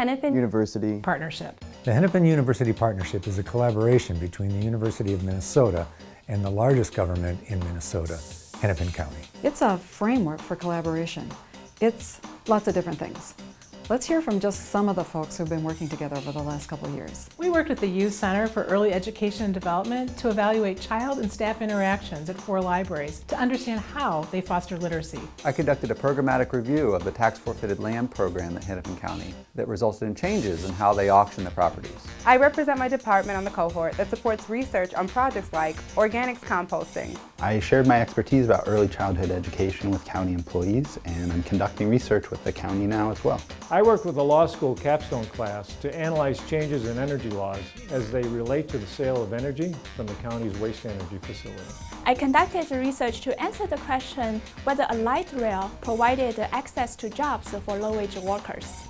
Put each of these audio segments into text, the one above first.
Hennepin-University Partnership. The Hennepin-University Partnership is a collaboration between the University of Minnesota and the largest government in Minnesota, Hennepin County. It's a framework for collaboration. It's lots of different things. Let's hear from just some of the folks who've been working together over the last couple of years. We worked with the Youth Center for Early Education and Development to evaluate child and staff interactions at 4 libraries to understand how they foster literacy. I conducted a programmatic review of the tax forfeited land program at Hennepin County that resulted in changes in how they auction the properties. I represent my department on the cohort that supports research on projects like organics composting. I shared my expertise about early childhood education with county employees, and I'm conducting research with the county now as well. I worked with a law school capstone class to analyze changes in energy laws as they relate to the sale of energy from the county's waste energy facility. I conducted research to answer the question whether a light rail provided access to jobs for low-wage workers.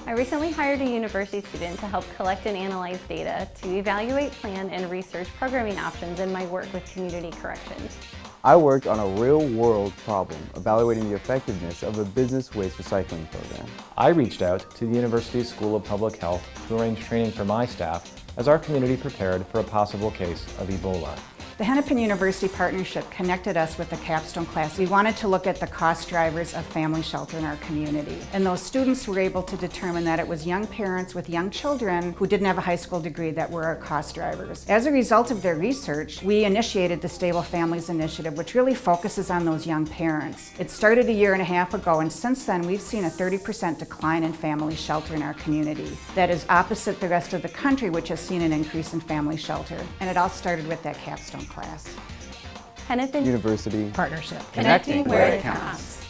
I recently hired a university student to help collect and analyze data to evaluate, plan, and research programming options in my work with community corrections. I worked on a real-world problem evaluating the effectiveness of a business waste recycling program. I reached out to the University's School of Public Health to arrange training for my staff as our community prepared for a possible case of Ebola. The Hennepin-University Partnership connected us with the capstone class. We wanted to look at the cost drivers of family shelter in our community. And those students were able to determine that it was young parents with young children who didn't have a high school degree that were our cost drivers. As a result of their research, we initiated the Stable Families Initiative, which really focuses on those young parents. It started a 1.5 years ago, and since then we've seen a 30% decline in family shelter in our community. That is opposite the rest of the country, which has seen an increase in family shelter. And it all started with that capstone class. Hennepin-University Partnership. Connecting where it counts.